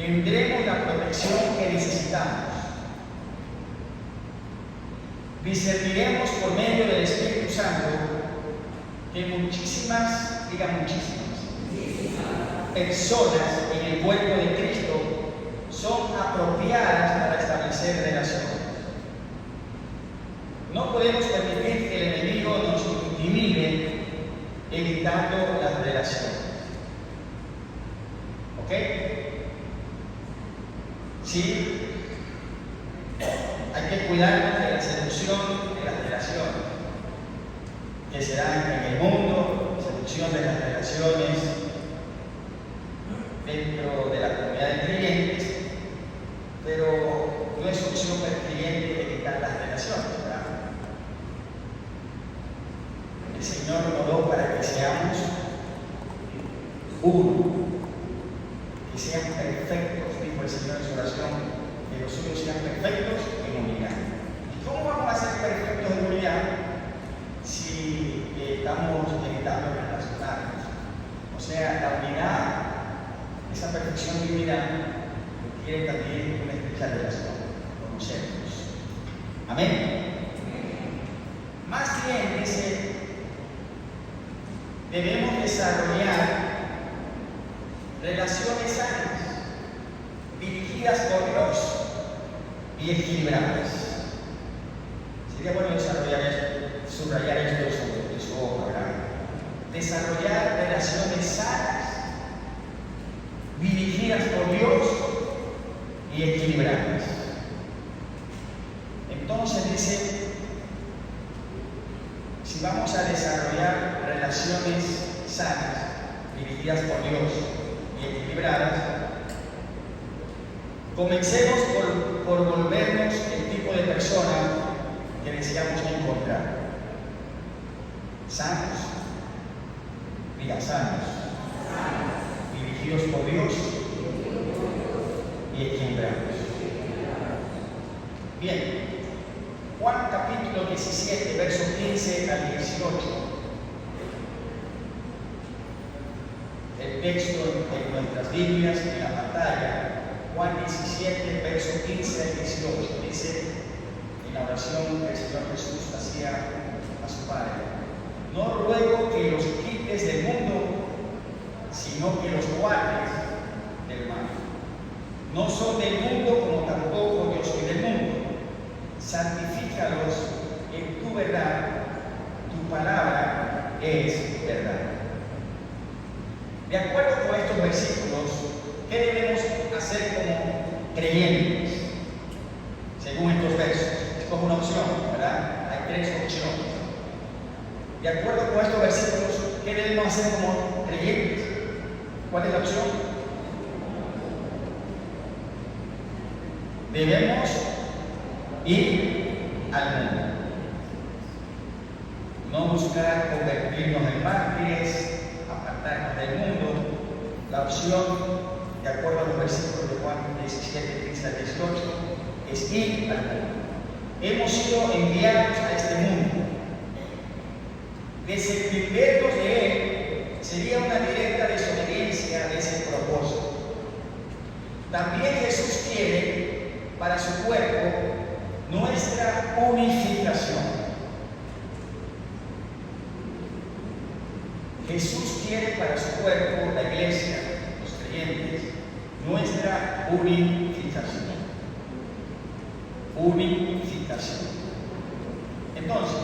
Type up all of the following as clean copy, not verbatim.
tendremos la protección que necesitamos. Discerniremos por medio del Espíritu Santo que muchísimas personas en el cuerpo de Cristo son apropiadas para establecer relaciones. No podemos permitir que el enemigo nos intimide evitando las relaciones. ¿Ok? Sí, hay que cuidarnos de la seducción de las relaciones que se dan en el mundo, seducción de las relaciones dentro de la comunidad de creyentes, pero no es opción para el creyente evitar las relaciones, ¿verdad? El Señor nos dio para que seamos uno, que sean perfectos, dijo el Señor en su oración, que los suyos sean perfectos en unidad. ¿Y cómo vamos a ser perfectos en unidad si estamos evitando relacionarnos? O sea, la unidad, esa perfección de unidad, requiere también una estrecha relación, conocernos. Amén. Más bien, dice, debemos desarrollar relaciones sanas, dirigidas por Dios y equilibradas. Sería bueno subrayar esto de su obra, ¿verdad? Desarrollar relaciones sanas, dirigidas por Dios y equilibradas. Entonces dice, si vamos a desarrollar relaciones sanas, dirigidas por Dios y equilibradas, comencemos por volvernos el tipo de persona que deseamos encontrar. Sanos, sanos, dirigidos por Dios y equilibrados. Bien, Juan capítulo 17, versos 15 al 18. El texto en nuestras Biblias, en la pantalla. Juan 17, versos 15 al 18. Dice en la oración que el Señor Jesús hacía a su Padre: no ruego que los quites del mundo, sino que los guardes del mal. No son del mundo, como tampoco yo soy del mundo. Santifícalos en tu verdad, tu palabra es verdad. De acuerdo con estos versículos, ¿qué debemos hacer como creyentes? Según estos versos, esto es una opción, ¿verdad? Hay tres opciones. De acuerdo con estos versículos, ¿qué debemos hacer como creyentes? ¿Cuál es la opción? Debemos ir al mundo. No buscar convertirnos en mártires, apartarnos del mundo. La opción, de acuerdo a los versículos de Juan 17, 15 al 18, es ir al mundo. Hemos sido enviados a este mundo. Desentiendernos de él sería una directa desobediencia de ese propósito. También Jesús quiere para su cuerpo nuestra unificación. Jesús quiere para su cuerpo, la iglesia, los creyentes, nuestra unificación. Unificación. Entonces,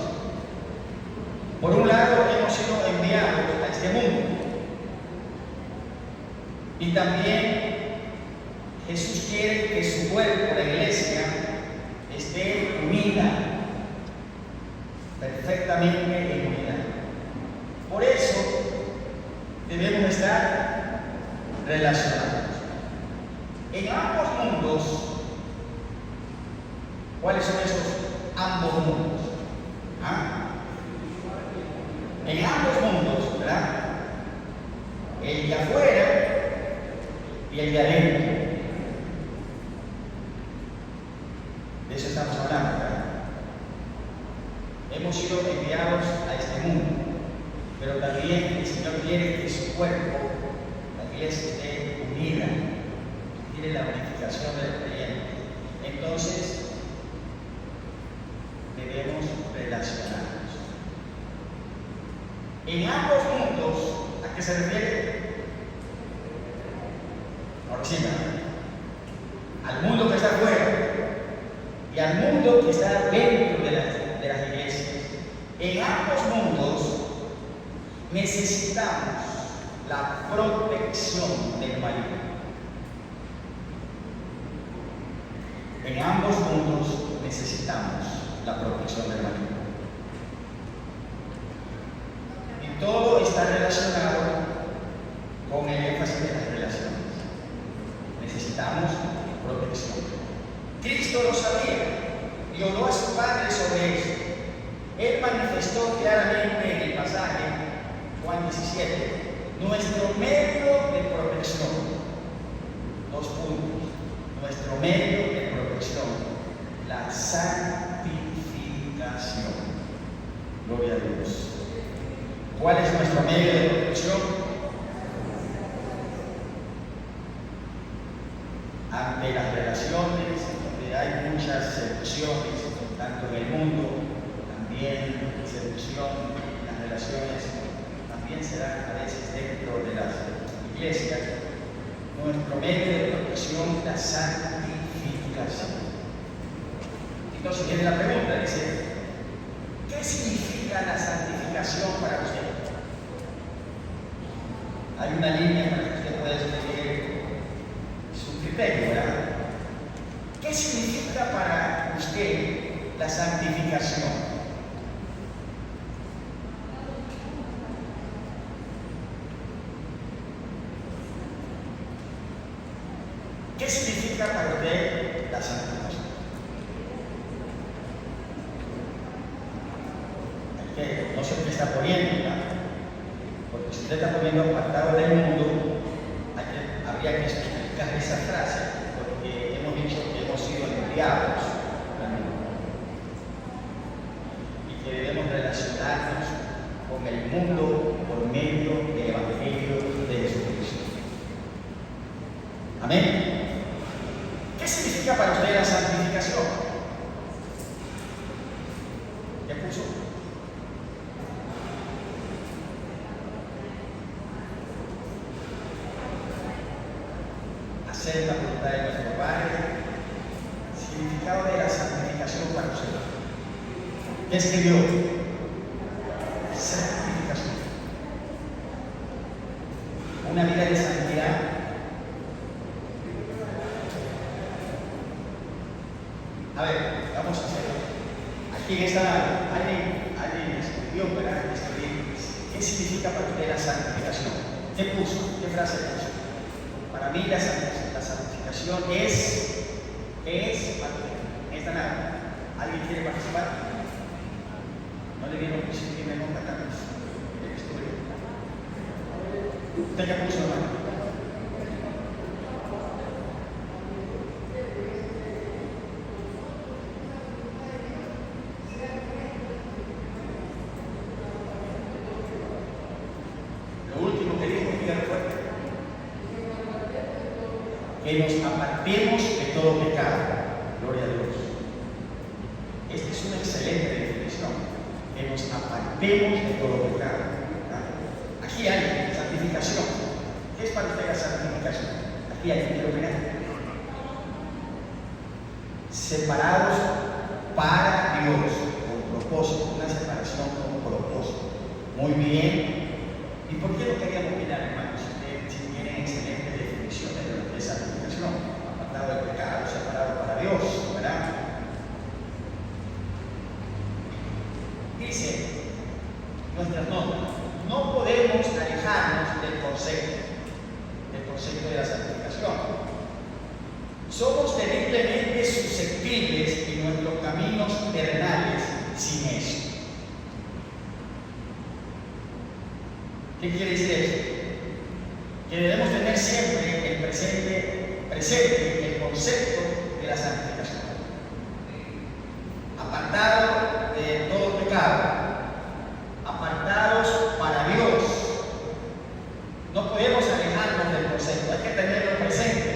por un lado, hemos sido enviados a este mundo. Y también Jesús quiere que su cuerpo, la iglesia, esté unida, perfectamente en unidad. Por eso debemos estar relacionados. En ambos mundos, ¿cuáles son esos ambos mundos? En ambos mundos, ¿verdad? El de afuera y el de adentro. De eso estamos hablando, ¿verdad? Hemos sido enviados a este mundo, pero también el Señor quiere que su cuerpo, la iglesia, esté unida, tiene la unificación del creyente. Entonces, debemos relacionarnos. En ambos mundos, ¿a qué se refiere? Ahora sí, al mundo que está afuera y al mundo que está dentro de las iglesias. En ambos mundos necesitamos la protección del maligno. En ambos mundos necesitamos la protección del maligno. Y todo está relacionado con el énfasis de las relaciones. Necesitamos protección. Cristo lo sabía y oró a su Padre sobre eso. Él manifestó claramente en el pasaje, Juan 17, nuestro medio de protección. 2 puntos. Nuestro medio de protección, la santificación. Gloria a Dios. ¿Cuál es nuestro medio de protección? Ante las relaciones, donde hay muchas seducciones, tanto en el mundo, también seducción, las relaciones también se dan a veces dentro de las iglesias. Nuestro medio de protección, la santificación. Entonces viene la pregunta, dice, ¿qué significa la santificación para usted? Hay una línea para que usted pueda escribir su criterio, ¿verdad? ¿Qué significa para usted la santificación? ¿Qué significa para usted la santificación? No sé qué está poniendo, ¿verdad? Porque si usted está poniendo apartado del mundo, habría que explicar esa frase, porque hemos dicho que hemos sido enviados al mundo y que debemos relacionarnos con el mundo por medio del Evangelio de Jesucristo. Amén. ¿Qué significa para usted la santificación? ¿Qué puso? Hacer la voluntad de nuestro Padre. Significado de la santificación para usted. ¿Qué escribió? Santificación. Una vida de santidad. A ver, vamos a hacerlo. Aquí en esta alguien escribió, ¿verdad? ¿Qué significa para usted la santificación? ¿Qué puso? ¿Qué frase puso? Para mí la santificación es en esta nada. ¿Alguien quiere participar? No le dieron que me nota tanto el estudio. ¿Usted ya puso la mano? Que nos apartemos de todo pecado. Gloria a Dios. Esta es una excelente definición. Que nos apartemos de todo pecado. Aquí hay santificación. ¿Qué es para usted la santificación? Aquí hay, quiero mirar. Separados para Dios, con propósito, una separación con propósito. Muy bien. ¿Y por qué lo queríamos mirar, hermanos? Si tienen excelentes definiciones de lo que es santificación, apartado del pecado, separado para Dios, ¿verdad? Dice nuestras notas, no podemos alejarnos del concepto de la santificación. Somos terriblemente susceptibles en nuestros caminos terrenales sin eso. ¿Qué quiere decir eso? Que debemos tener siempre el presente el concepto de la santificación. Apartado de todo pecado, apartados para Dios. No podemos alejarnos del concepto, hay que tenerlo presente.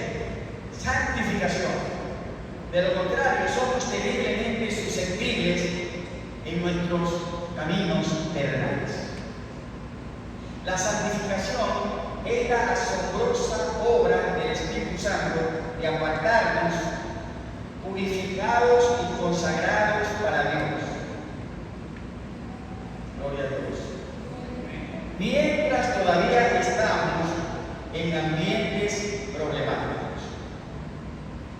De lo contrario, somos terriblemente susceptibles en nuestros caminos terrenales. La santificación es la asombrosa obra del Espíritu Santo de apartarnos, purificados y consagrados para Dios. Gloria a Dios. Mientras todavía estamos en ambientes problemáticos.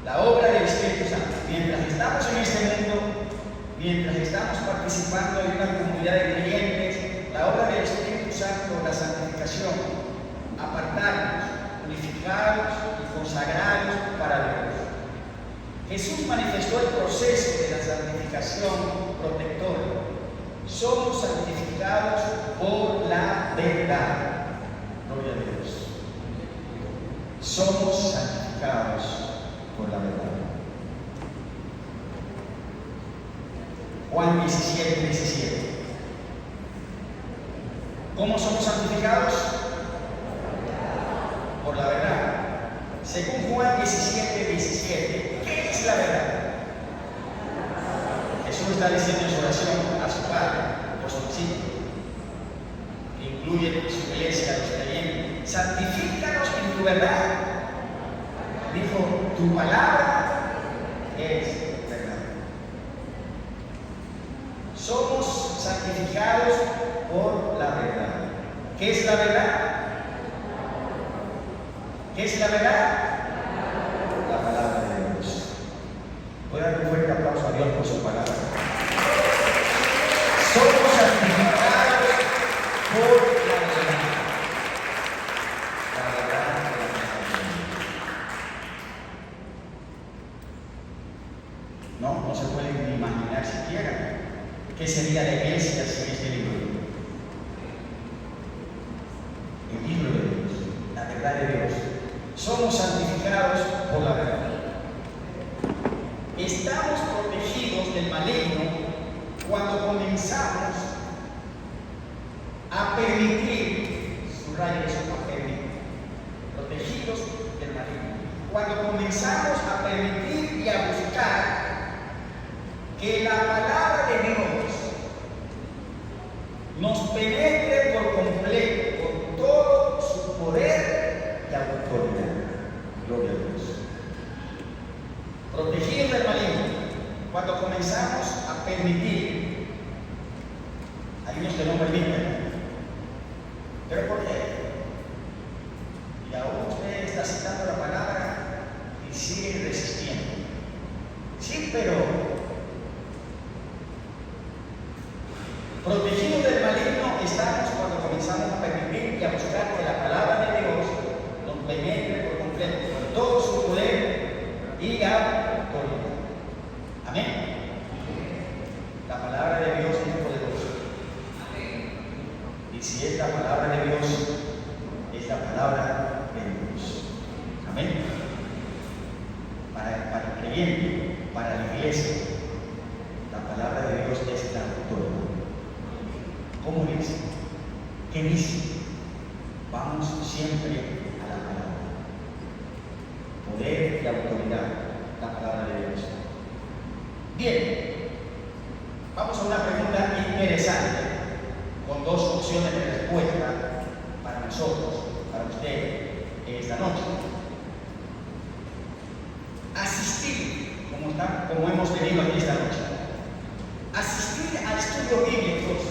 La obra del Espíritu Santo. Mientras estamos en este mundo, mientras estamos participando en una comunidad de creyentes, la obra del Espíritu Santo, la santificación, apartarnos, purificados y consagrados para Dios. Jesús manifestó el proceso de la santificación protectora. Somos santificados por la verdad. Gloria a Dios. Somos santificados por la verdad. Juan 17, 17. ¿Cómo somos santificados? Por la verdad. Según Juan 17, 17, ¿qué es la verdad? Jesús está diciendo en su oración a su Padre, por su discípulos, que incluye su iglesia, los creyentes: santifícanos en tu verdad. Dijo, tu palabra es verdad. Somos santificados por la verdad. ¿Qué es la verdad? ¿Qué es la verdad? La palabra de Dios. Voy a dar un fuerte aplauso a Dios por su palabra. Somos santificados por la verdad. La verdad de la palabra. No se pueden ni imaginar siquiera qué sería la iglesia sin este libro. El libro de Dios, la verdad de Dios. Somos santificados por la verdad. Estamos protegidos del maligno cuando comenzamos a permitir, subraya eso, a permitir, protegidos del maligno. Cuando comenzamos a permitir y a buscar que la palabra de Dios nos penetre por completo, con todo su poder y autoridad. Gloria a Dios. Protegidos del maligno, cuando comenzamos a permitir. Hay unos que no permiten, pero ¿por qué? Y aún usted está citando la palabra y sigue resistiendo. Sí, pero protegidos del maligno estamos cuando comenzamos a permitir y a buscar que la palabra de Dios nos penetre por completo, con todo su poder y autoridad. Amén. La palabra de Dios es poderosa. Y si es la palabra de Dios, es la palabra de Dios. Amén. Para el creyente, para la iglesia, la palabra de Dios es la autoridad. ¿Cómo dice? ¿Qué dice? Vamos siempre a la palabra. Poder y autoridad, la palabra de Dios. Bien, vamos a una pregunta interesante, con dos opciones de respuesta para nosotros, para usted, esta noche. Asistir, como hemos tenido aquí esta noche, asistir a estudios bíblicos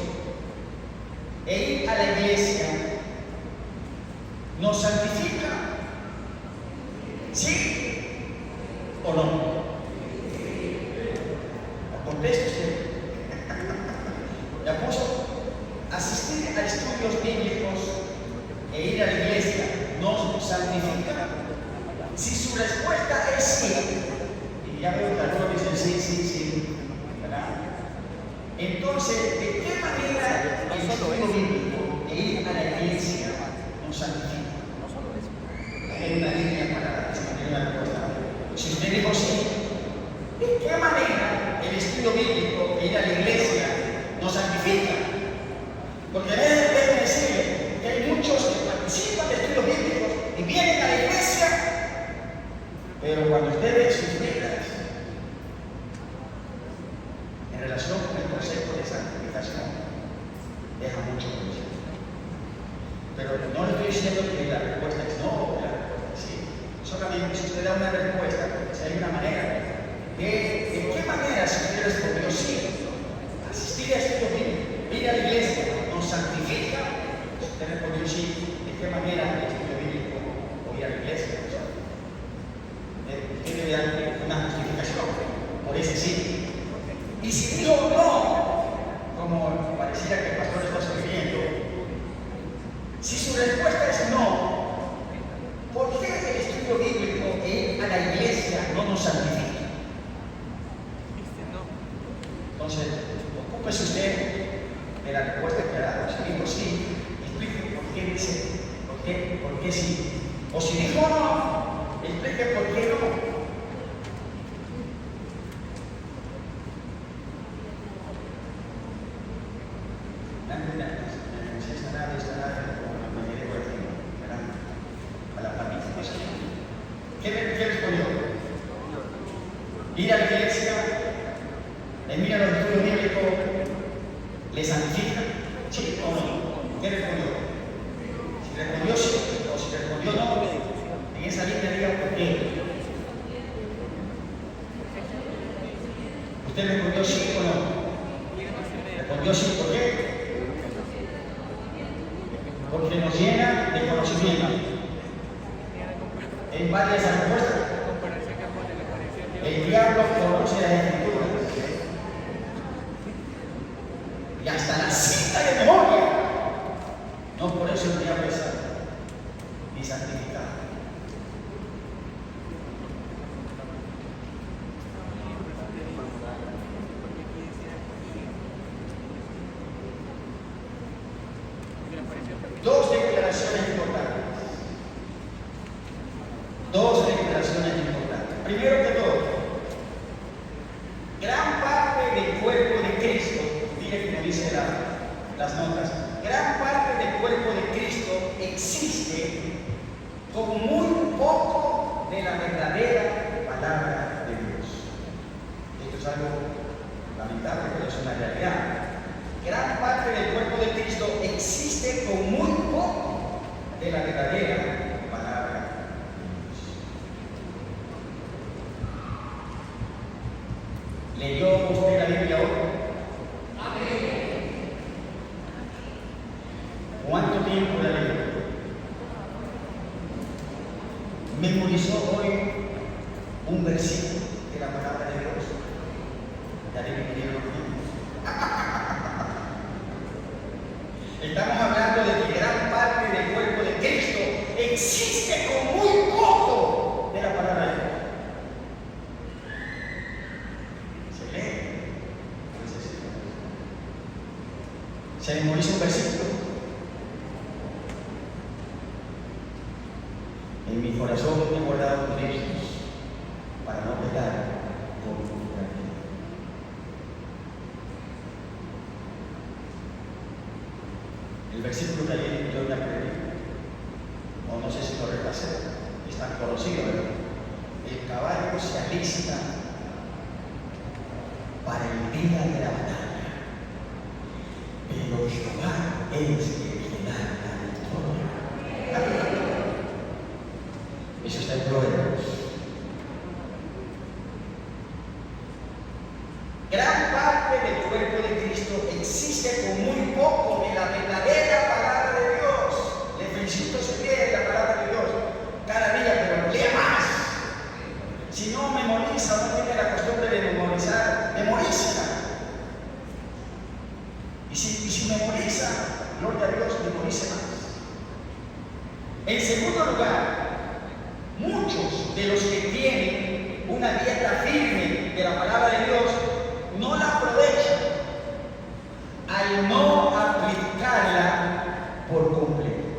e ir a la iglesia nos santifica, ¿sí o no? Conteste usted. ¿De acuerdo? Asistir a estudios bíblicos e ir a la iglesia nos santifica. Si su respuesta es sí, y ya veo que algunos dicen sí, ¿verdad? Entonces, ¿de qué manera el estudio bíblico e ir a la iglesia nos santifica? Hay una línea para responder una respuesta. Si usted dijo sí, ¿de qué manera el estudio bíblico e ir a la iglesia nos santifica? Porque déjenme decirle que hay muchos que participan de estudios bíblicos y vienen a la iglesia, pero cuando usted ve sus vidas, usted da una respuesta, si hay una manera. ¿De qué manera si usted respondió sí? Asistir a estudio bíblico, ir a la iglesia, nos santifica. Si usted respondió sí, ¿de qué manera el estudio bíblico o ir a la iglesia? O sea, usted debe dar una justificación por ese sí. Y si dijo no, como pareciera que el pastor está sugiriendo, si su respuesta es no, ¿por qué el estudio bíblico e ir a la iglesia no nos santifica? Entonces, ocúpese usted de la respuesta que ha dado. Si dijo sí, explique por qué dice, por qué sí. O si dijo no, explique por qué no. ¿Qué respondió? Ir a la iglesia, ir a los estudios bíblicos, ¿le santifica? ¿Sí o no? ¿Qué respondió? Si respondió sí o si respondió no, en esa línea diga por qué. ¿Usted respondió sí o no? ¿Respondió sí por qué? Porque nos llena de conocimiento. En varias respuestas. El diablo conoce las escrituras. Y hasta la cita de memoria. No por eso el diablo es santo ni santificado. Dos declaraciones importantes. Primero que todo, gran parte del cuerpo de Cristo, mire como dice las notas, gran parte del cuerpo de Cristo existe con muy poco de la verdadera palabra de Dios. Esto es algo lamentable, pero es una realidad. Gran parte del cuerpo de Cristo existe con muy poco de la verdadera palabra de Dios. ¿Leyó usted la Biblia hoy? Amén. ¿Cuánto tiempo la leyó? ¿Memorizó hoy un versículo de la palabra de Dios? Ya le vinieron los niños. Estamos hablando de que gran parte del cuerpo de Cristo existe con muy poco de la palabra de Dios. ¿Se lee? ¿Se memoriza un versículo? En mi corazón he guardado tus dichos para no pecar con tu gracia. El versículo que ayer yo me aprendí, o no sé si lo repasé, es tan conocido, ¿verdad? El caballo se alista para el día de la batalla, pero Jehová es el que da la victoria. Eso está en Proverbios. Gran parte del cuerpo de Cristo existe con muy poco de la verdadera palabra de Dios. Le felicito si lee la palabra de Dios cada día, pero lea más. Si no memoriza, no tiene la costumbre de memorizar, memorícela. Y si memoriza, gloria a Dios, memorice más. En segundo lugar, muchos de los que tienen una dieta firme de la palabra de Dios no la aprovechan al no aplicarla por completo.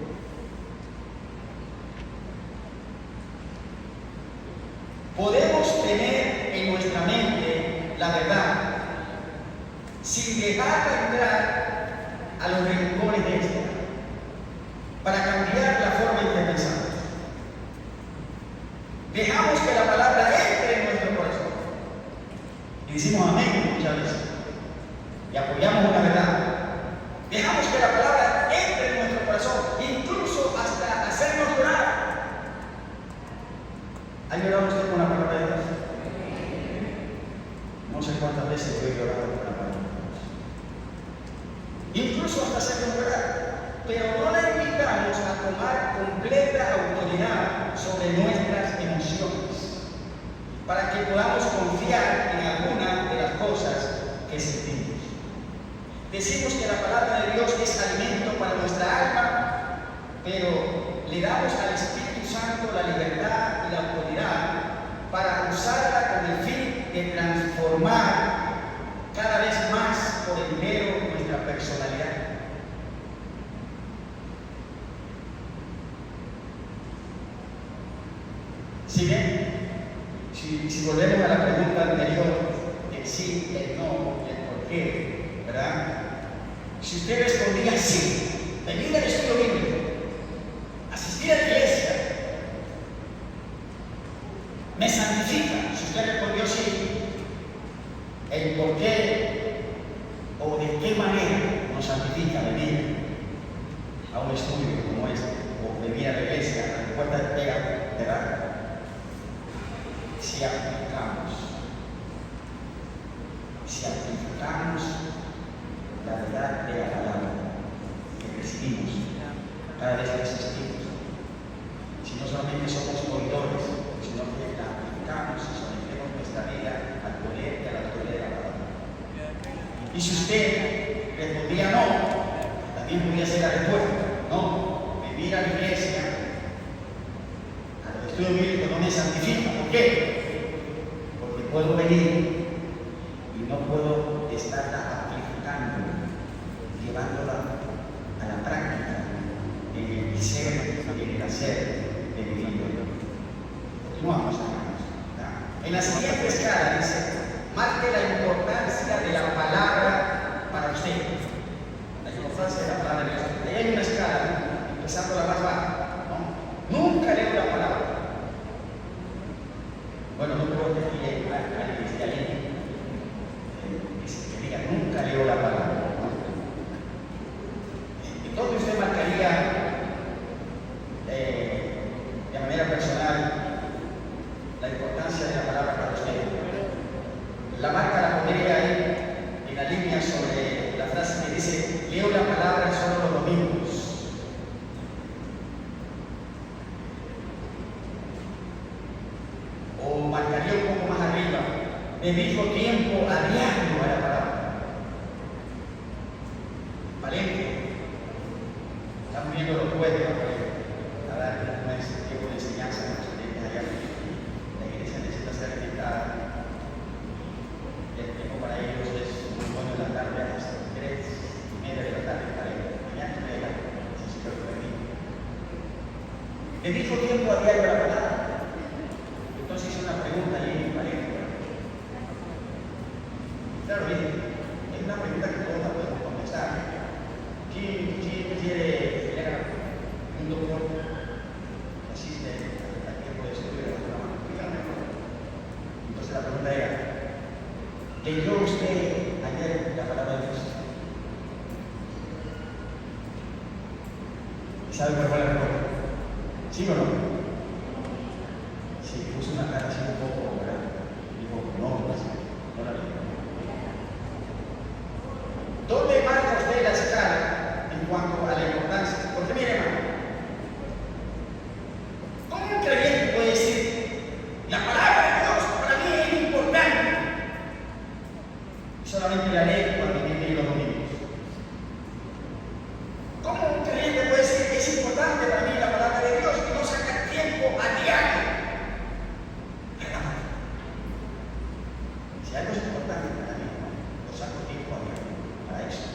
Podemos tener en nuestra mente la verdad sin dejarla entrar a los rincones de esta para cambiar la forma en que pensamos. Dejamos que la palabra entre en nuestro corazón y decimos amén muchas veces y apoyamos una verdad. Dejamos que la palabra entre en nuestro corazón, incluso hasta hacernos llorar, ¿Ha llorado usted con la palabra de Dios? No sé cuántas veces yo he llorado con la palabra de Dios. Incluso hasta hacerlo llorar. Pero no la invitamos a tomar completa autoridad sobre nuestras emociones, para que podamos confiar en alguna de las cosas que sentimos. Decimos que la palabra de Dios es alimento para nuestra alma, pero le damos al Espíritu Santo la libertad y la autoridad para usarla con el fin de transformar cada vez más por entero nuestra personalidad. ¿Sí ven? Si volvemos a la pregunta anterior, el sí, el no y el por qué, ¿verdad? Si usted respondía sí, venir al estudio bíblico, asistir a la iglesia, me santifica. Si usted respondió sí, el por qué o de qué manera nos santifica venir a un estudio como este, o venir a la iglesia, la respuesta es ¿verdad? Si aplicamos la verdad de la palabra que recibimos cada vez que asistimos, si no solamente somos oidores, sino que la aplicamos y sometemos nuestra vida al poder y a la autoridad de la palabra. Y si usted respondía no, también podría ser la respuesta: no, venir a la iglesia, a los estudios bíblicos no me santifica. ¿Por qué? Porque puedo venir y no puedo estarla aplicando, llevándola a la práctica, en el ser y en el hacer de mi vida. Continuamos, hermanos. En la siguiente escala dice: marque la importancia de la palabra para usted. La importancia de la palabra de Dios. Ahí hay una escala, empezando la más baja, ¿no? Nunca leo la palabra. Bueno, no creo que diga alguien que diga nunca leo la palabra, ¿no? Entonces usted marcaría de manera personal la importancia de la palabra para usted. La marca la pondría ahí en la línea sobre la frase que dice: leo la palabra solo los domingos. O marcaría un poco más arriba: dedico tiempo a diario a la palabra. Valiente. Estamos viendo los jueves a dar un tiempo de enseñanza a los estudiantes allá. La iglesia necesita ser alimentada. El tiempo para ellos es muy bueno en la tarde a las 3:30 de la tarde para ellos. Mañana no llega, si se lo permite. Dedico tiempo a diario a la palabra. Entonces hice una pregunta ahí, valiente. Claro, es una pregunta que todos la podemos contestar. ¿Quién quiere leer un doctor que asiste al tiempo de estudio de la mano? Díganme. Entonces la pregunta era: ¿leyó usted ayer la palabra de Dios? ¿Y sabe cuál fue la respuesta? ¿Sí o no? Sí, puso una cara así un poco, ¿verdad? Dijo: no la leí. ¿Dónde marca usted la escala en cuanto a la importancia? Porque mire, hermano, ¿cómo un creyente puede decir la palabra de Dios para mí es importante y solamente la ley cuando viene los domingos? ¿Cómo un creyente puede decir que es importante para mí la palabra de Dios y no sacar tiempo a diario? Si algo es importante para mí, no saco tiempo a diario para eso.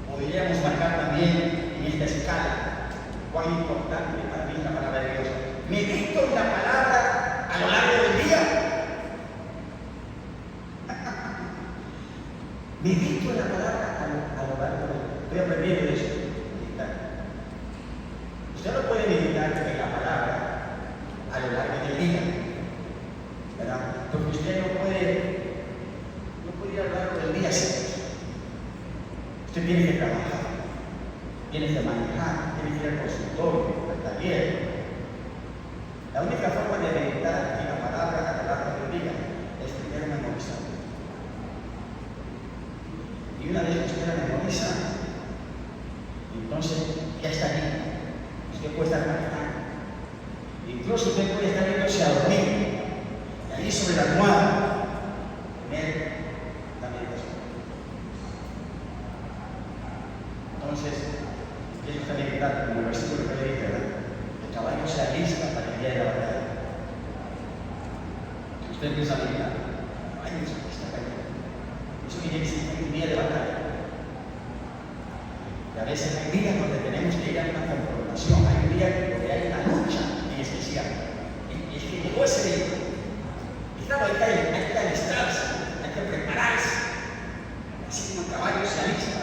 Podríamos marcar también en esta escala cuán importante para mí es la palabra de Dios. ¿Medito en la palabra a lo largo del día? Medito en la palabra a lo largo del día. Estoy aprendiendo de eso. Meditar. Usted no puede meditar en la palabra a lo largo del día, ¿verdad? Porque usted no puede ir a lo largo del día sin eso. Usted tiene que trabajar, tiene que manejar, tiene que ir al consultorio, al taller. la ventana. Incluso usted puede estar yéndose a dormir, y ahí sobre la almohada, poner la meditación. Entonces, quiero usted meditar, como el versículo que le dije, ¿verdad? El caballo se alista para el día de la batalla. Si usted empieza a meditar, el caballo se alista para el día. Eso quiere decir que hay un día de batalla. Y a veces hay días donde tenemos que ir a una confrontación, hay un día donde hay una lucha en especial. Y es que llegó ese día. Y claro, hay que alistarse, hay que prepararse. Así como el caballo se alista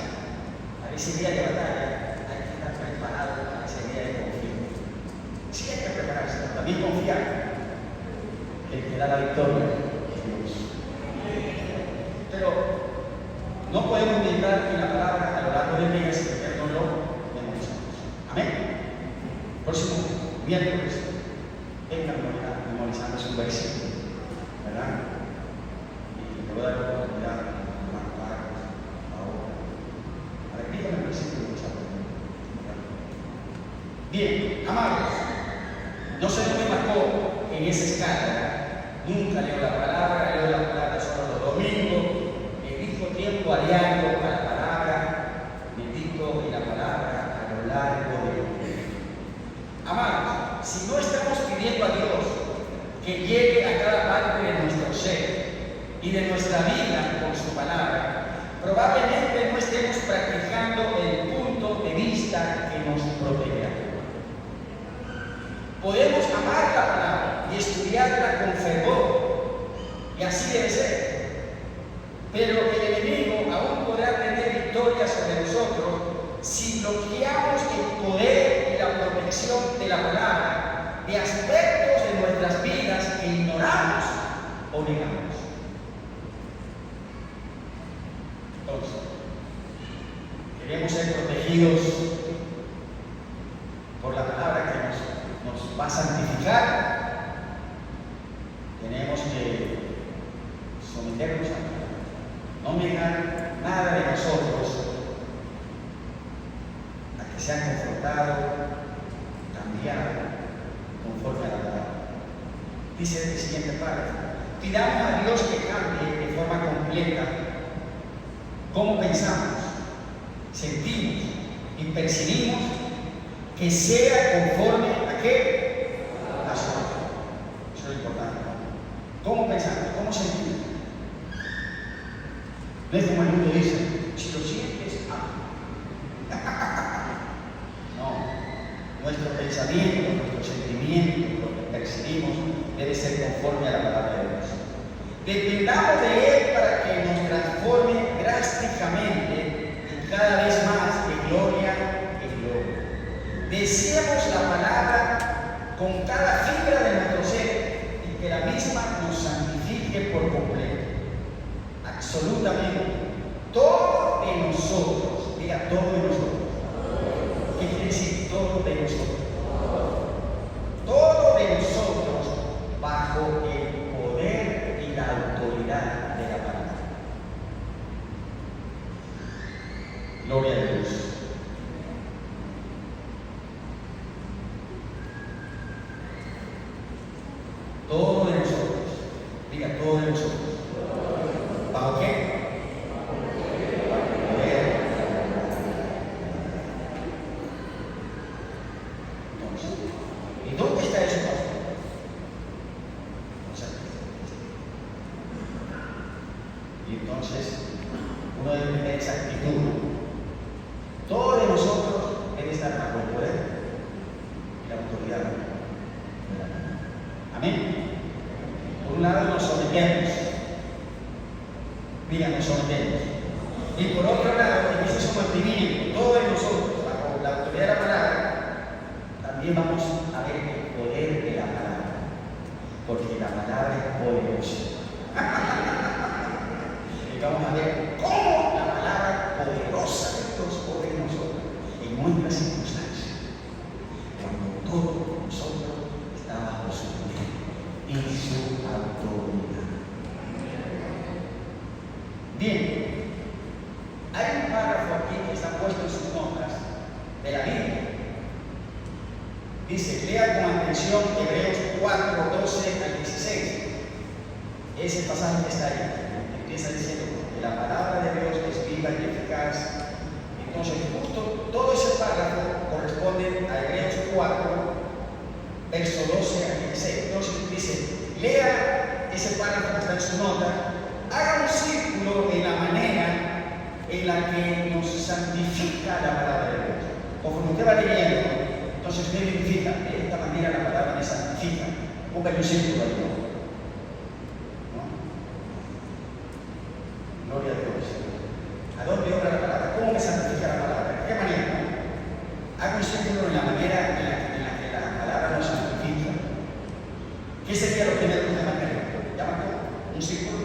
para ese día de batalla, hay que estar preparado para ese día de conflicto. Sí hay que prepararse, pero también confiar que el que da la victoria es Dios. Pero no podemos meditar en la palabra a lo largo del día sin que no lo memorizamos. Amén. Próximo miércoles, vengan memorizándose un versículo, ¿verdad? Y te voy a dar la oportunidad de marcar ahora. A ver, dígame el versículo que está. Bien, amados, no sé dónde marcó en esa escala. Nunca leo la palabra solo los domingos. Dedico tiempo a diario a la palabra, medito en la palabra a lo largo del día. Amados, si no estamos pidiendo a Dios que llegue a cada parte de nuestro ser y de nuestra vida con su palabra, probablemente no estemos practicando el punto de vista que nos protegerá. Podemos amar la palabra y estudiarla con fervor, y así debe ser. Pero el enemigo aún podrá tener victoria sobre nosotros si bloqueamos el poder y la protección de la palabra de aspectos de nuestras vidas que ignoramos o negamos. Entonces, queremos ser protegidos por la palabra que nos va a santificar. Tenemos que someternos a ella. No negar nada de nosotros a que sea confrontado, cambiado, conforme a la palabra. Dice el siguiente párrafo: pidamos a Dios que cambie de forma completa cómo pensamos, sentimos y percibimos, que sea conforme a qué? A su palabra. Eso es importante. ¿Cómo pensamos? ¿Cómo sentimos? No es como el mundo dice, si lo sientes, no. Nuestro pensamiento, nuestro sentimiento, lo que percibimos, debe ser conforme a la palabra de Dios. Dependamos de Él para que nos transforme drásticamente y cada vez más de gloria en gloria. Deseemos la palabra con cada fibra de nuestro ser y que la misma nos santifique por completo. Absolutamente todo de nosotros, diga todo de nosotros. ¿Qué quiere decir todo de nosotros? Todo de nosotros bajo el poder y la autoridad de la palabra. Gloria a Dios. Todo de nosotros, diga todo de nosotros. ¿Bajo qué? Entonces, ¿y dónde está eso, pastor? Y entonces, uno debe tener esa actitud. Todo de nosotros debe estar bajo el poder y la autoridad. Amén. Por un lado nos sometemos. Mira, nos sometemos. Y por otro lado, en ese sometimiento, todo de nosotros, bajo la autoridad de la palabra, también vamos a ver el poder de la palabra. Porque la palabra es poderosa. Y vamos a ver cómo la palabra poderosa de Dios obra en nosotros, en nuestras circunstancias. Cuando todo nosotros está bajo su poder y su autoridad. Bien, hay un párrafo aquí que está puesto en sus notas de la Biblia. Dice, lea con atención Hebreos 4, 12 al 16. Ese pasaje que está ahí. Empieza diciendo que la palabra de Dios es viva y eficaz. Entonces, justo todo ese párrafo corresponde a Hebreos 4, verso 12 al 16. Entonces dice, lea ese párrafo que está en su nota, haga un círculo en la manera en la que nos santifica la palabra de Dios. Conforme usted va leyendo, entonces usted identifica, de esta manera la palabra me santifica. Póngale un círculo ahí, ¿no? Gloria a Dios. ¿A dónde obra la palabra? ¿Cómo me santifica la palabra? ¿De qué manera? Haga un círculo en la manera en la que la palabra nos santifica. ¿Qué sería lo primero que usted mantiene? Llama un círculo.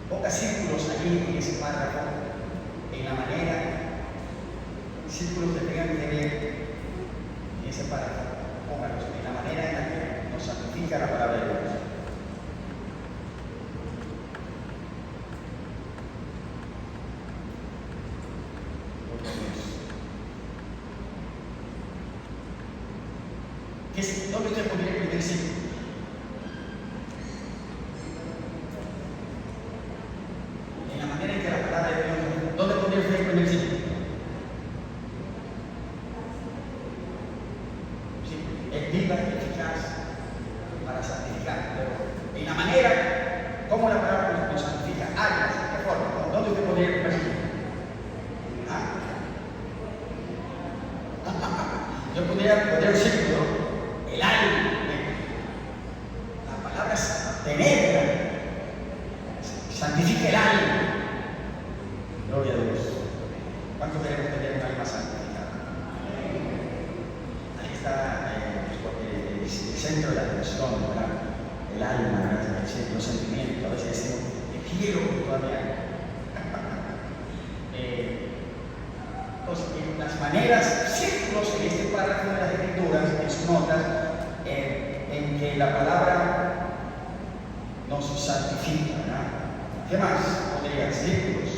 Ponga círculos allí en ese párrafo, en la manera, círculos que tengan que ver en ese párrafo. Póngalos en la manera en la que nos santifica la palabra de Dios. ¿Dónde usted pondría el primer círculo? En la manera en que la palabra de Dios. ¿Dónde pondría usted el primer círculo? Sí, es viva y eficaz para santificar. Pero en la manera, ¿cómo la palabra nos santifica? ¿De qué forma? ¿Dónde usted pondría el primer círculo? Yo podría poner un círculo. El alma, la palabra penetra, santifica el alma. Gloria a Dios. ¿Cuántos queremos tener un alma santificada? Ahí está el centro de la atención, ¿verdad? El alma, los sentimientos. A veces decimos, te quiero con toda mi alma. Entonces, en las maneras, círculos en este párrafo de las Escrituras, en sus notas, en que la palabra nos santifica, ¿verdad? ¿Qué más podría? Círculos.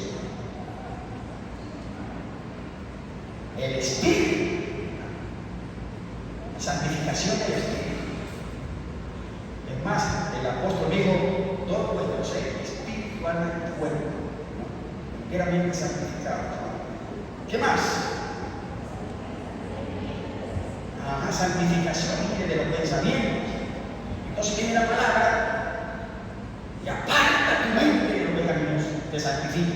El Espíritu, la santificación del Espíritu. Es más, el apóstol dijo, todo vuestro ser, espíritu, alma y cuerpo, ¿no? Enteramente santificado. ¿Qué más? Santificación de los pensamientos. Entonces viene la palabra y aparta tu mente de los pecaminosos, te santifica.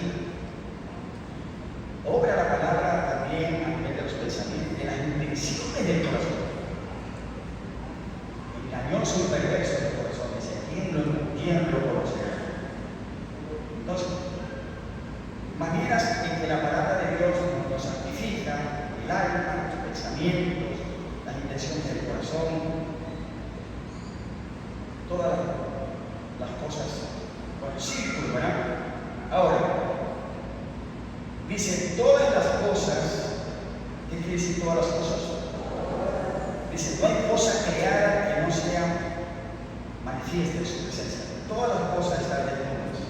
Obra la palabra también a nivel de los pensamientos, de las intenciones del corazón. Engañoso y perverso del corazón, dice, ¿quién lo conocerá? Entonces, maneras en que la palabra de Dios nos santifica, el alma, los pensamientos, las intenciones del corazón, todas las cosas con el círculo, ¿verdad? Ahora, dice todas las cosas. ¿Qué quiere decir todas las cosas? Dice, no hay cosa creada que no sea manifiesta en su presencia. Todas las cosas están desnudas,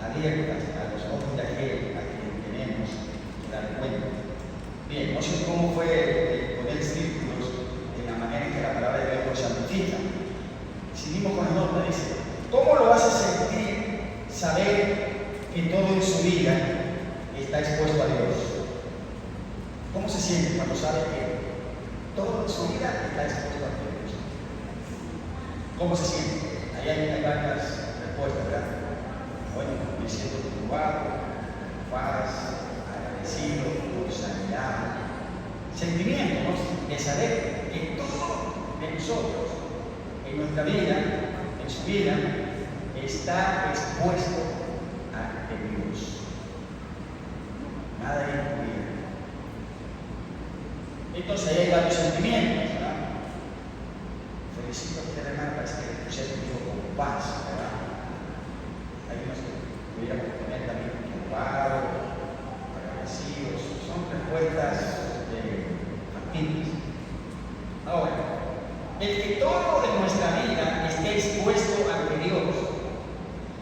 abiertas a los ojos de aquel a quien tenemos que dar cuenta. Bien, no sé cómo fue poner círculos en la manera en que la palabra de Dios nos santifica. Seguimos con la nota, dice, ¿cómo lo hace sentir saber que todo en su vida está expuesto a Dios? ¿Cómo se siente cuando sabe que todo en su vida está expuesto a Dios? ¿Cómo se siente? Ahí hay varias respuestas, ¿verdad? Bueno, me siento turbado, paz, agradecido, sanidad, sentimiento, ¿no? De saber que todo de nosotros, en nuestra vida, en su vida, está expuesto ante Dios. Nada incluido. Entonces ahí hay varios sentimientos, ¿verdad? Felicito a usted, hermano, parece que usted se dijo con paz, ¿verdad? Hay unos que pudiéramos poner también preocupados, agradecidos, son respuestas factibles. Ahora, el que todo en nuestra vida esté expuesto ante Dios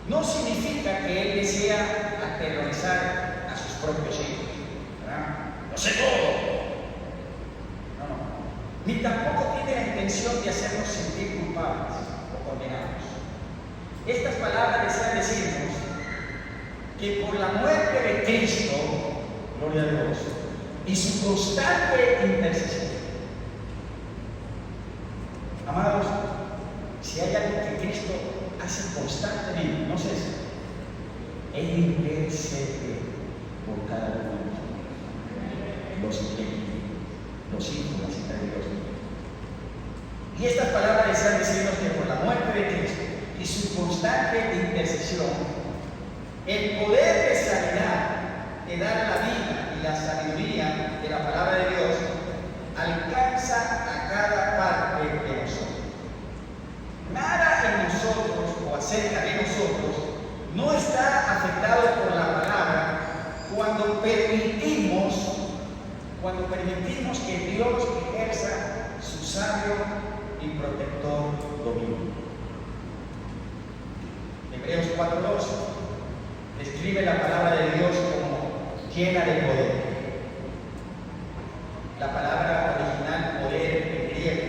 no significa que Él desea aterrorizar a sus propios hijos, ¿verdad? Lo sé todo. No. ni tampoco tiene la intención de hacernos sentir culpables o condenados. Estas palabras desean decirnos que por la muerte de Cristo, gloria a Dios, y su constante intercesión, amados, si hay algo que Cristo hace constantemente, no sé si Él intercede por cada uno de nosotros, los hijos, las hijas de Dios. Y estas palabras desean decirnos que por la muerte de Cristo y su constante intercesión, el poder de sanidad, de dar la vida y la sabiduría de la palabra de Dios, alcanza a cada parte de nosotros. Nada en nosotros o acerca de nosotros no está afectado por la palabra cuando permitimos que Dios ejerza su sabio y protector dominio. Hebreos 4:12 describe la palabra de Dios como llena de poder. La palabra original poder en griego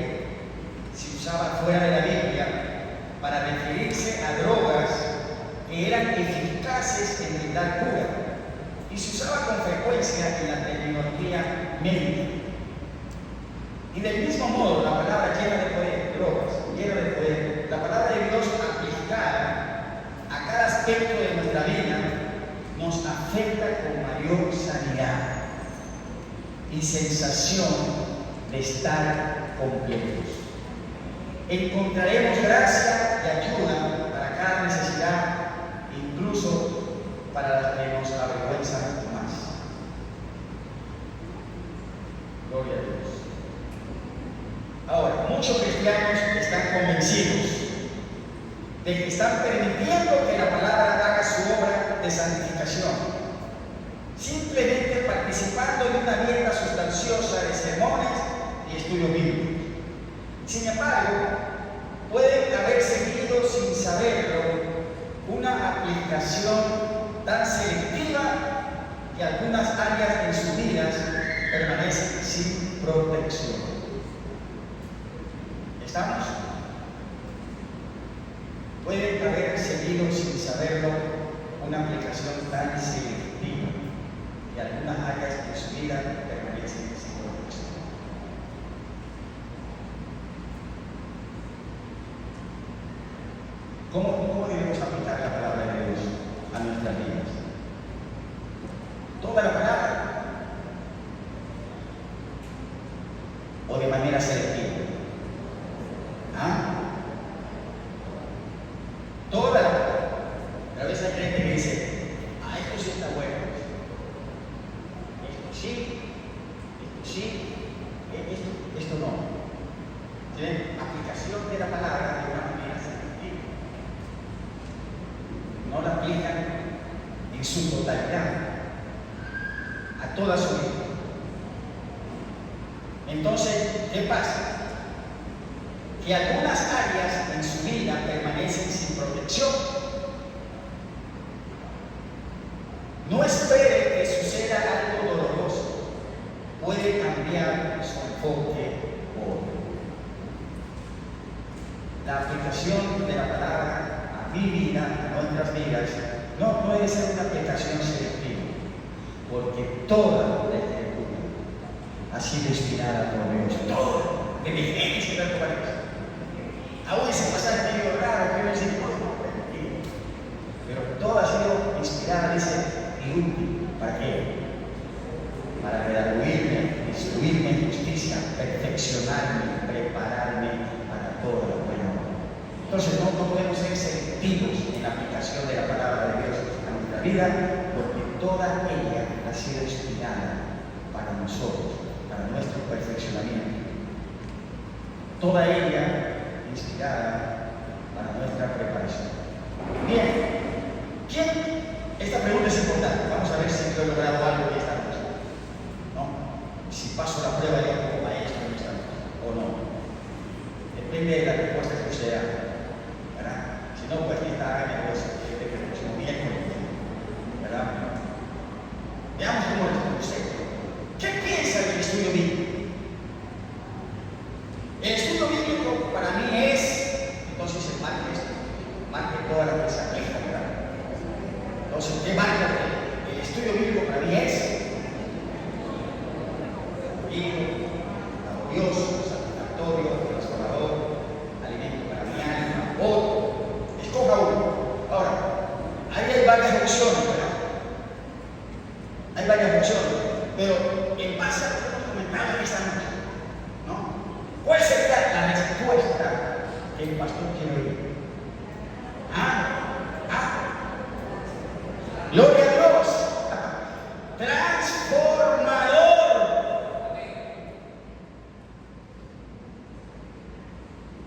se usaba fuera de la Biblia para referirse a drogas que eran eficaces en brindar cura, y se usaba con frecuencia en la terminología médica. Y del mismo modo, la palabra llena de poder, drogas, llena de poder, la palabra de Dios aplicada a cada aspecto de nuestra vida nos afecta con mayor sanidad y sensación de estar completos. Encontraremos gracia y ayuda para cada necesidad, incluso para las que nos avergüenzan más. Gloria a Dios. Ahora, muchos cristianos están convencidos de que están permitiendo que la palabra haga su obra de santificación, simplemente participando de una dieta sustanciosa de sermones y estudios bíblicos. Sin embargo, pueden haber seguido sin saberlo una aplicación tan selectiva que algunas áreas en sus vidas permanecen sin protección. ¿Estamos? Pueden haber seguido sin saberlo una aplicación tan selectiva que algunas áreas en su vida permanecen sin protección. ¿Cómo debemos aplicar la palabra de Dios a nuestras vidas? ¿Toda la palabra? ¿O de manera selectiva? ¿Ah? Toda la palabra. A veces hay gente que dice, esto sí está bueno. Esto sí, esto no. ¿Tienen aplicación de la palabra de una manera selectiva? No la aplican en su totalidad a toda su vida. Entonces, ¿qué pasa? Que algunas áreas en su vida permanecen sin protección. No espere que suceda algo doloroso. Puede cambiar su enfoque hoy. La aplicación de la palabra a mi vida, a nuestras vidas, no puede ser una aplicación selectiva, porque toda la Escritura ha sido inspirada por Dios. Toda, de Génesis al Apocalipsis. Aún ese pasaje medio raro que uno dice, pero todo ha sido inspirada, dice, y útil. ¿Para qué? Para redarguirme, instruirme en justicia, perfeccionarme, prepararme para toda la buena obra. Entonces no podemos ser selectivos en la aplicación de la palabra de Dios a nuestra vida, porque toda ella ha sido inspirada para nosotros, para nuestro perfeccionamiento. Toda ella inspirada para nuestra preparación. Bien, esta pregunta es importante. Vamos a ver si yo he logrado algo de esta cosa, ¿no? Si paso la prueba yo como maestro en esta cosa, o no. Depende de la respuesta que usted haga, ¿verdad? Si no, pues aquí está el negocio que el próximo miércoles, ¿verdad? Veamos cómo responde usted. ¿Qué piensa del estudio bíblico? Entonces, ¿qué marca? El estudio bíblico para mí es laborioso, satisfactorio, transformador, alimento para mi alma, otro. Escoja uno. Ahora, ahí hay varias opciones, ¿verdad? Hay varias opciones, pero en base a lo que hemos comentado en esta noche, ¿no? ¿Cuál sería la respuesta que el pastor quiere oír? Gloria a Dios. Transformador.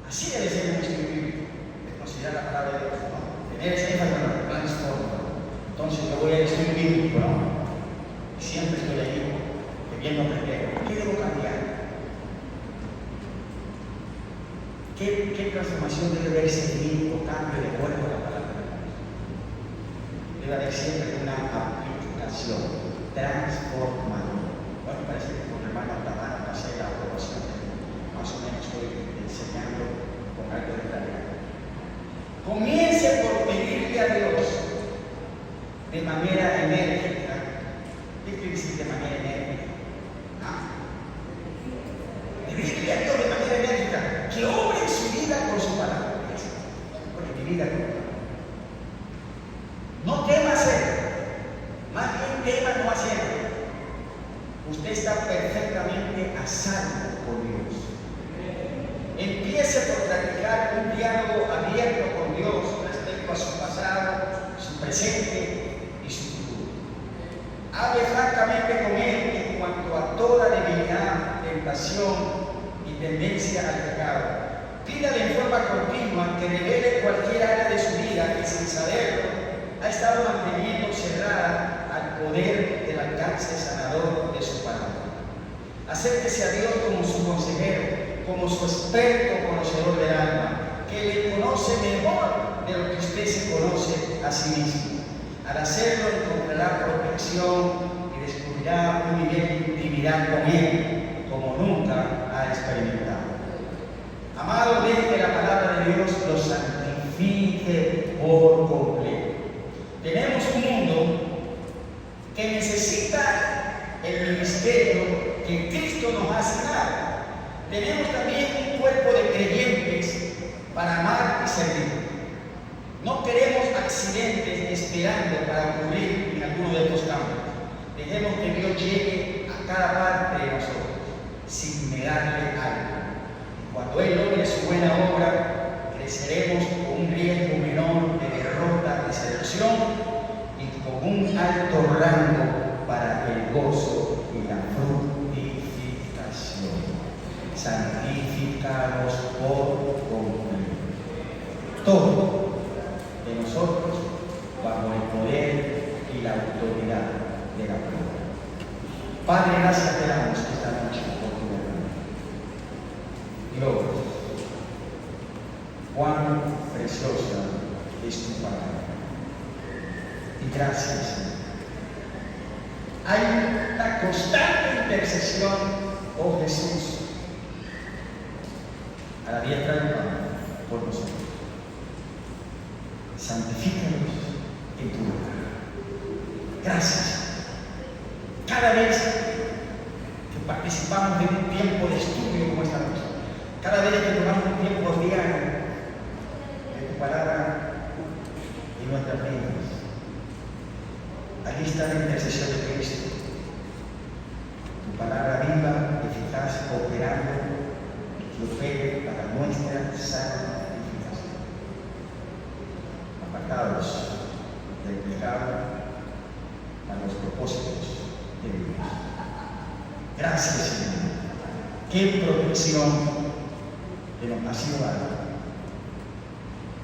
Así debe ser un estudio bíblico, de considerar la palabra de Dios, ¿no? Tener esa información, transformador. Entonces yo voy al estudio bíblico, ¿no? Y siempre estoy ahí, queriendo aprender. ¿Qué debo cambiar? ¿Qué transformación debe haber en o cambio de acuerdo a la palabra? Debe haber siempre una aplicación transformadora. Bueno, parece que con el hermano Tamara pasé la aprobación. Más o menos estoy enseñando con algo de claridad. Comience por pedirle a Dios de manera enérgica. ¿Qué quiere decir de manera enérgica? Pedirle a Dios de manera enérgica que obre en su vida con su palabra. Porque mi vida no tema hacer, más bien tema no hacer. Usted está perfectamente a salvo por Dios. Empiece por practicar un diálogo abierto con Dios respecto a su pasado, su presente y su futuro. Hable francamente con Él en cuanto a toda debilidad, tentación y tendencia al pecado. Pídale en forma continua que revele cualquier área de su vida que sin saberlo ha estado manteniendo cerrada al poder del alcance sanador de su palabra. Acérquese a Dios como su consejero, como su experto conocedor del alma, que le conoce mejor de lo que usted se conoce a sí mismo. Al hacerlo encontrará protección y descubrirá un nivel de intimidad con Él como nunca ha experimentado. Amado, deje que la palabra de Dios lo santifique por completo. Tenemos un mundo que necesita el ministerio que Cristo nos ha asignado. Tenemos también un cuerpo de creyentes para amar y servir. No queremos accidentes esperando para ocurrir en alguno de estos campos. Dejemos que Dios llegue a cada parte de nosotros sin negarle algo. Cuando Él logre su buena obra, creceremos con un riesgo menor de derrota, de seducción y con un alto rango para el gozo y la fructificación. Santificados por completo. Todo de nosotros bajo el poder y la autoridad de la palabra. Padre, gracias te damos esta noche por tu verdad. Dios, cuán preciosa es tu palabra. Y gracias, Señor. Hay una constante intercesión, oh Jesús, a la diestra del Padre por nosotros. Santifícanos en tu boca. Gracias. Cada vez que participamos de un tiempo de estudio como esta noche, cada vez que tomamos un tiempo diario de tu palabra y nuestras vidas, allí está la intercesión de Cristo. Tu palabra viva, eficaz, operando, que opere para nuestra santificación. Apartados del pecado a los propósitos de Dios. Gracias, Señor. Qué protección que nos ha sido dada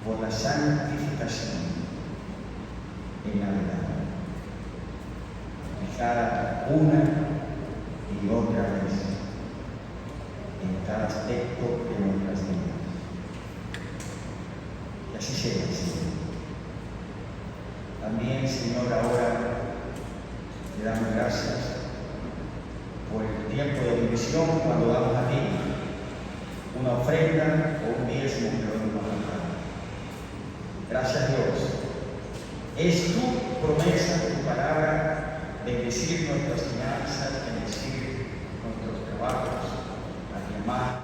por la santificación en la verdad. Aplicada una y otra vez en cada aspecto de nuestras vidas. Y así sea, Señor. También, Señor, ahora te damos gracias por el tiempo de división cuando damos a ti una ofrenda o un diezmo que lo hemos mandado. Gracias, Dios. Es tu promesa de tu palabra, bendecir nuestras finanzas, bendecir nuestros trabajos, a mi hermano.